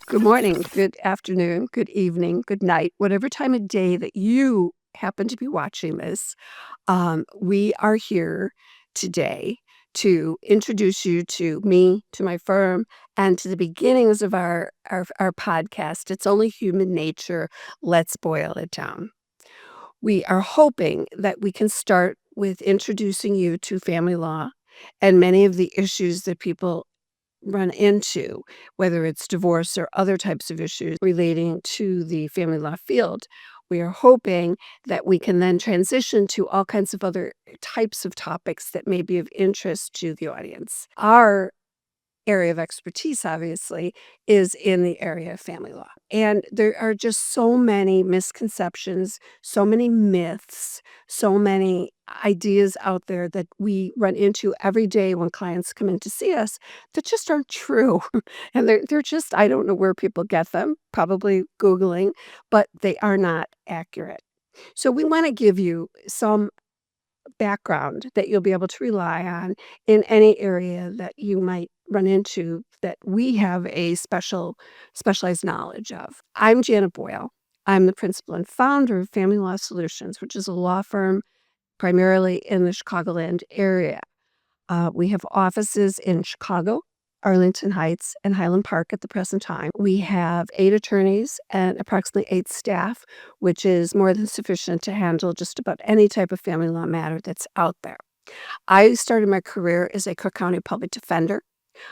Good morning, good afternoon, good evening, good night, whatever time of day that you happen to be watching this. We are here today to introduce you to me, to my firm, and to the beginnings of our podcast. It's only human nature. Let's boil it down. We are hoping that we can start with introducing you to family law and many of the issues that people run into, whether it's divorce or other types of issues relating to the family law field. We are hoping that we can then transition to all kinds of other types of topics that may be of interest to the audience. Our area of expertise, obviously, is in the area of family law. And there are just so many misconceptions, so many myths, so many ideas out there that we run into every day when clients come in to see us that just aren't true. And they're just, I don't know where people get them, probably Googling, but they are not accurate. So we want to give you some background that you'll be able to rely on in any area that you might run into that we have a specialized knowledge of. I'm Janet Boyle. I'm the principal and founder of Family Law Solutions, which is a law firm primarily in the Chicagoland area. We have offices in Chicago, Arlington Heights, and Highland Park at the present time. We have 8 attorneys and approximately 8 staff, which is more than sufficient to handle just about any type of family law matter that's out there. I started my career as a Cook County public defender.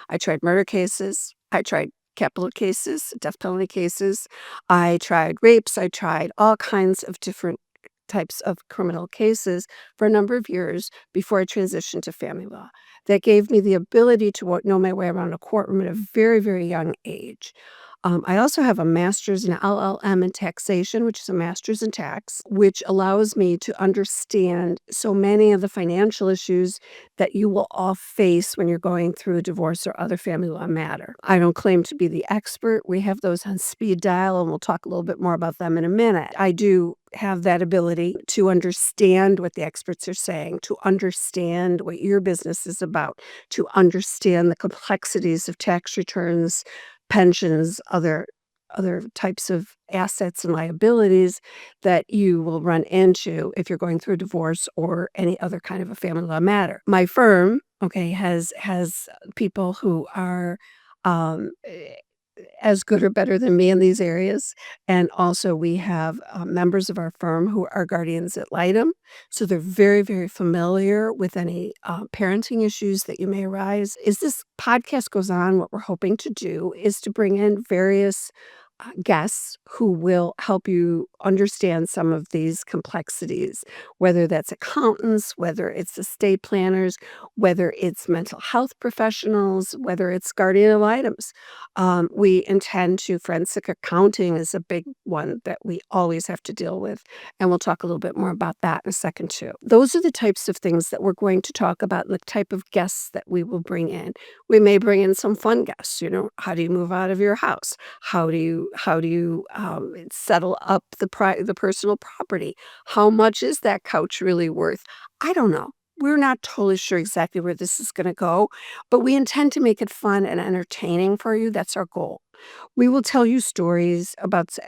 I tried murder cases. I tried capital cases, death penalty cases. I tried rapes. I tried all kinds of different types of criminal cases for a number of years before I transitioned to family law. That gave me the ability to know my way around a courtroom at a very, very young age. I also have a master's in LLM in taxation, which is a master's in tax, which allows me to understand so many of the financial issues that you will all face when you're going through a divorce or other family law matter. I don't claim to be the expert. We have those on speed dial, and we'll talk a little bit more about them in a minute. I do have that ability to understand what the experts are saying, to understand what your business is about, to understand the complexities of tax returns, pensions, other types of assets and liabilities that you will run into if you're going through a divorce or any other kind of a family law matter. My firm, okay, has people who are as good or better than me in these areas. And also, we have members of our firm who are guardians ad litem. So they're very, very familiar with any parenting issues that you may arise. As this podcast goes on, what we're hoping to do is to bring in various guests who will help you understand some of these complexities, whether that's accountants, whether it's estate planners, whether it's mental health professionals, whether it's guardian ad litems. We intend to, forensic accounting is a big one that we always have to deal with, and we'll talk a little bit more about that in a second too. Those are the types of things that we're going to talk about, the type of guests that we will bring in. We may bring in some fun guests, how do you move out of your house? How do you settle up the personal property? How much is that couch really worth? I don't know. We're not totally sure exactly where this is going to go, but we intend to make it fun and entertaining for you. That's our goal. We will tell you stories about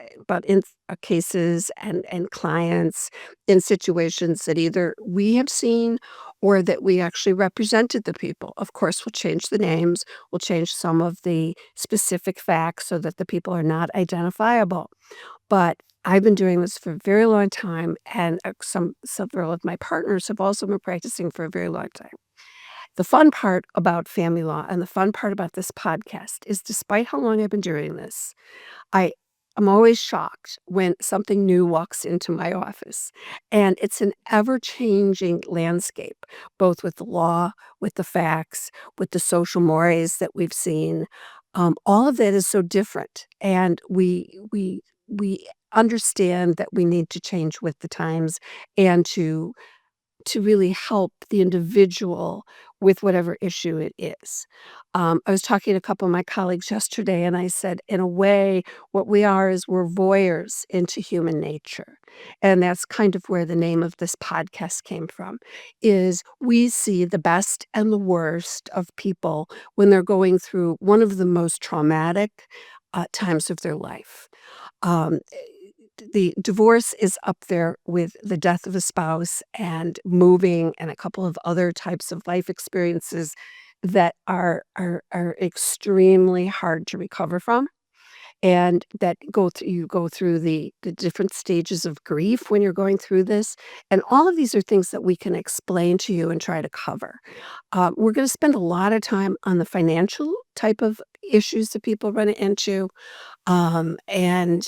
cases and clients in situations that either we have seen or that we actually represented the people. Of course, we'll change the names, we'll change some of the specific facts so that the people are not identifiable. But I've been doing this for a very long time, and several of my partners have also been practicing for a very long time. The fun part about family law and the fun part about this podcast is despite how long I've been doing this, I am always shocked when something new walks into my office. And it's an ever-changing landscape, both with the law, with the facts, with the social mores that we've seen. All of that is so different. And we understand that we need to change with the times and to really help the individual with whatever issue it is. I was talking to a couple of my colleagues yesterday, and I said, in a way, what we are is we're voyeurs into human nature. And that's kind of where the name of this podcast came from, is we see the best and the worst of people when they're going through one of the most traumatic, times of their life. Um, the divorce is up there with the death of a spouse and moving and a couple of other types of life experiences that are extremely hard to recover from, and that go through the different stages of grief when you're going through this, and all of these are things that we can explain to you and try to cover. We're gonna spend a lot of time on the financial type of issues that people run into, and,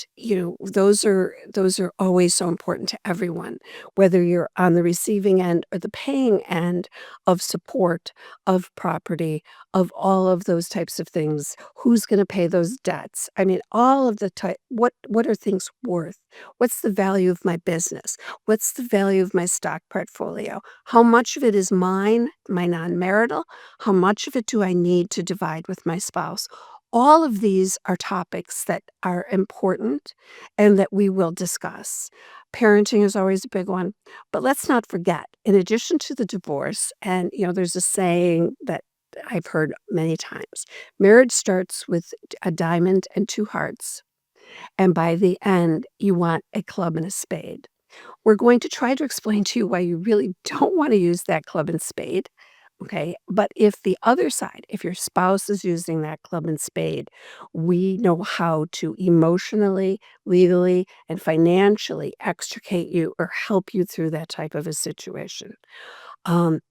those are always so important to everyone, whether you're on the receiving end or the paying end of support, of property, of all of those types of things. Who's gonna pay those debts? I mean, all of the type what are things worth? What's the value of my business? What's the value of my stock portfolio? How much of it is mine, my non-marital? How much of it do I need to divide with my spouse? All of these are topics that are important and that we will discuss. Parenting is always a big one, but let's not forget, in addition to the divorce, and there's a saying that I've heard many times, marriage starts with a diamond and two hearts, and by the end, you want a club and a spade. We're going to try to explain to you why you really don't want to use that club and spade. Okay. But if the other side, if your spouse is using that club and spade, we know how to emotionally, legally, and financially extricate you or help you through that type of a situation. Um,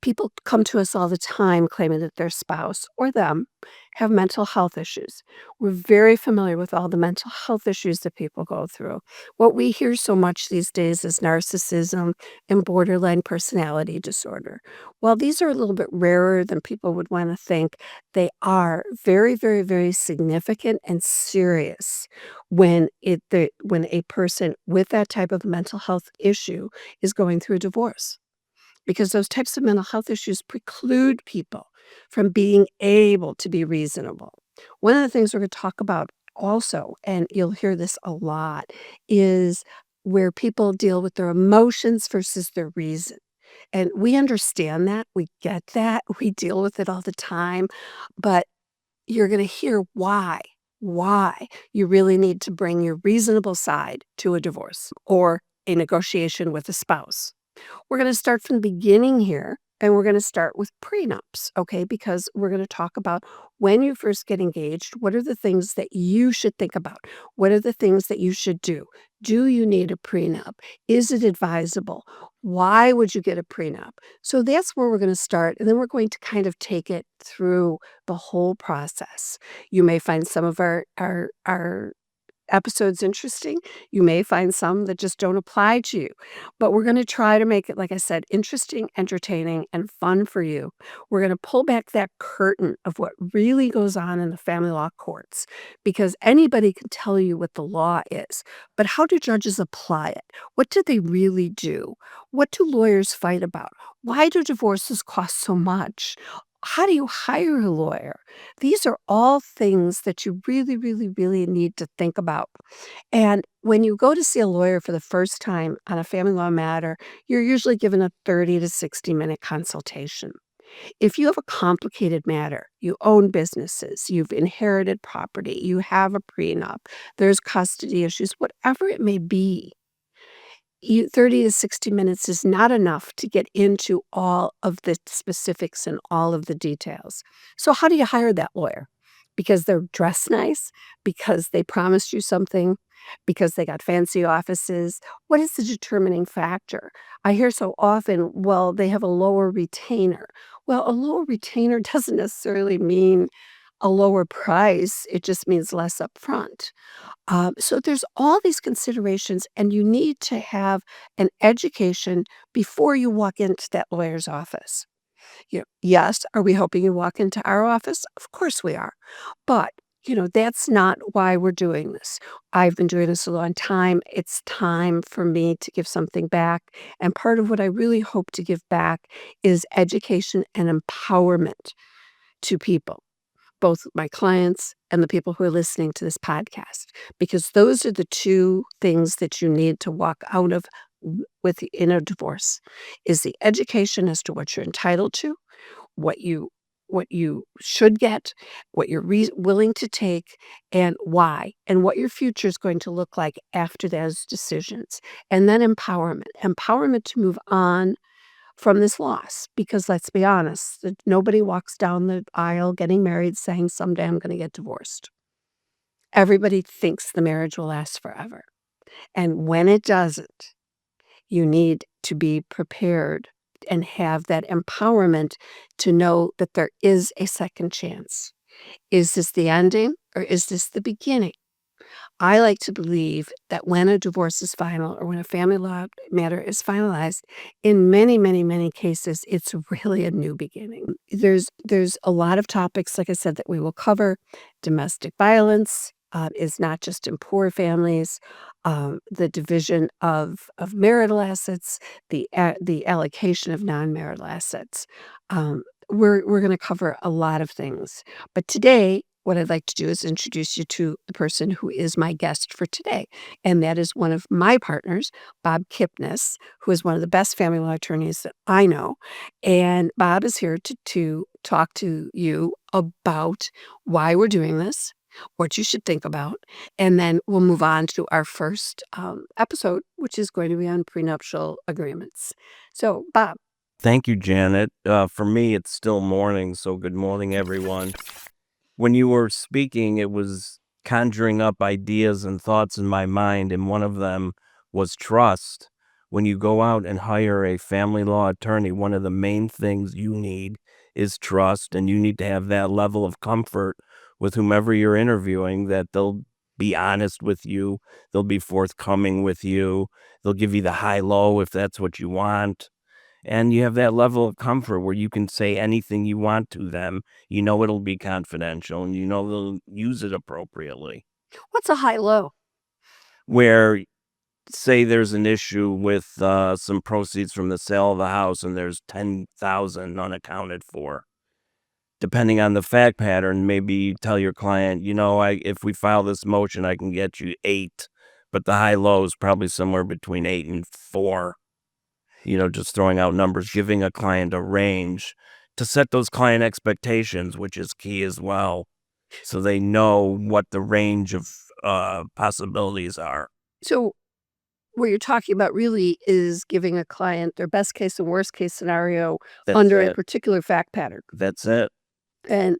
People come to us all the time claiming that their spouse or them have mental health issues. We're very familiar with all the mental health issues that people go through. What we hear so much these days is narcissism and borderline personality disorder. While these are a little bit rarer than people would want to think, they are very, very, very significant and serious when a person with that type of mental health issue is going through a divorce, because those types of mental health issues preclude people from being able to be reasonable. One of the things we're going to talk about also, and you'll hear this a lot, is where people deal with their emotions versus their reason. And we understand that, we get that, we deal with it all the time, but you're going to hear why you really need to bring your reasonable side to a divorce or a negotiation with a spouse. We're going to start from the beginning here, and we're going to start with prenups, okay? Because we're going to talk about when you first get engaged, what are the things that you should think about? What are the things that you should do? Do you need a prenup? Is it advisable? Why would you get a prenup? So that's where we're going to start, and then we're going to kind of take it through the whole process. You may find some of our episodes interesting. You may find some that just don't apply to you, but we're going to try to make it, like I said, interesting, entertaining, and fun for you. We're going to pull back that curtain of what really goes on in the family law courts, because anybody can tell you what the law is, but how do judges apply it? What do they really do? What do lawyers fight about? Why do divorces cost so much? How do you hire a lawyer? These are all things that you really, really, really need to think about. And when you go to see a lawyer for the first time on a family law matter, you're usually given a 30 to 60-minute consultation. If you have a complicated matter, you own businesses, you've inherited property, you have a prenup, there's custody issues, whatever it may be, 30 to 60 minutes is not enough to get into all of the specifics and all of the details. So, how do you hire that lawyer? Because they're dressed nice? Because they promised you something? Because they got fancy offices? What is the determining factor? I hear so often, well, they have a lower retainer. Well, a lower retainer doesn't necessarily mean a lower price, it just means less upfront. So there's all these considerations, and you need to have an education before you walk into that lawyer's office. Yes, are we hoping you walk into our office? Of course we are. But, that's not why we're doing this. I've been doing this a long time. It's time for me to give something back. And part of what I really hope to give back is education and empowerment to people, both my clients and the people who are listening to this podcast, because those are the two things that you need to walk out of in a divorce, is the education as to what you're entitled to, what you what you should get, what you're willing to take, and why, and what your future is going to look like after those decisions. And then empowerment to move on from this loss, because let's be honest, nobody walks down the aisle getting married saying, someday I'm going to get divorced. Everybody thinks the marriage will last forever. And when it doesn't, you need to be prepared and have that empowerment to know that there is a second chance. Is this the ending or is this the beginning? I like to believe that when a divorce is final or when a family law matter is finalized, in many, many, many cases, it's really a new beginning. There's a lot of topics, like I said, that we will cover. Domestic violence is not just in poor families. The division of marital assets, the allocation of non-marital assets. We're going to cover a lot of things, but today what I'd like to do is introduce you to the person who is my guest for today, and that is one of my partners, Bob Kipnis, who is one of the best family law attorneys that I know. And Bob is here to talk to you about why we're doing this, what you should think about, and then we'll move on to our first episode, which is going to be on prenuptial agreements. So, Bob. Thank you, Janet. For me, it's still morning, so good morning, everyone. When you were speaking, it was conjuring up ideas and thoughts in my mind, and one of them was trust. When you go out and hire a family law attorney, one of the main things you need is trust, and you need to have that level of comfort with whomever you're interviewing that they'll be honest with you, they'll be forthcoming with you, they'll give you the high-low if that's what you want. And you have that level of comfort where you can say anything you want to them. You know it'll be confidential, and you know they'll use it appropriately. What's a high-low? Where, say there's an issue with some proceeds from the sale of the house and there's 10,000 unaccounted for. Depending on the fact pattern, maybe you tell your client, if we file this motion, I can get you 8, but the high-low is probably somewhere between 8 and 4. Just throwing out numbers, giving a client a range to set those client expectations, which is key as well. So they know what the range of possibilities are. So what you're talking about really is giving a client their best case and worst case scenario under a particular fact pattern. That's it. And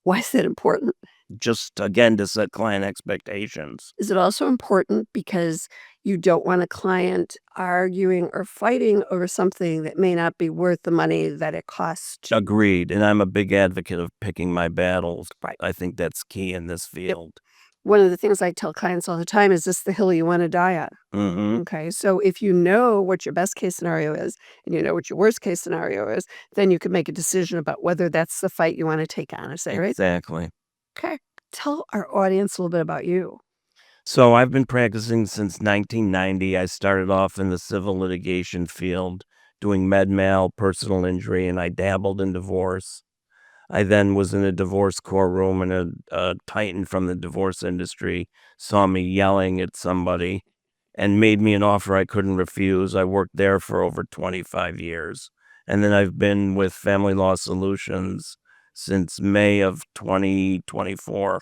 why is that important? Just, again, to set client expectations. Is it also important because you don't want a client arguing or fighting over something that may not be worth the money that it costs? Agreed. And I'm a big advocate of picking my battles. Right. I think that's key in this field. Yep. One of the things I tell clients all the time is, this the hill you want to die on? Mm-hmm. Okay, so if you know what your best case scenario is and you know what your worst case scenario is, then you can make a decision about whether that's the fight you want to take on. Is that right? Exactly. Okay. Tell our audience a little bit about you. So I've been practicing since 1990. I started off in the civil litigation field doing med mal, personal injury, and I dabbled in divorce. I then was in a divorce courtroom, and a titan from the divorce industry saw me yelling at somebody and made me an offer I couldn't refuse. I worked there for over 25 years. And then I've been with Family Law Solutions since May of 2024.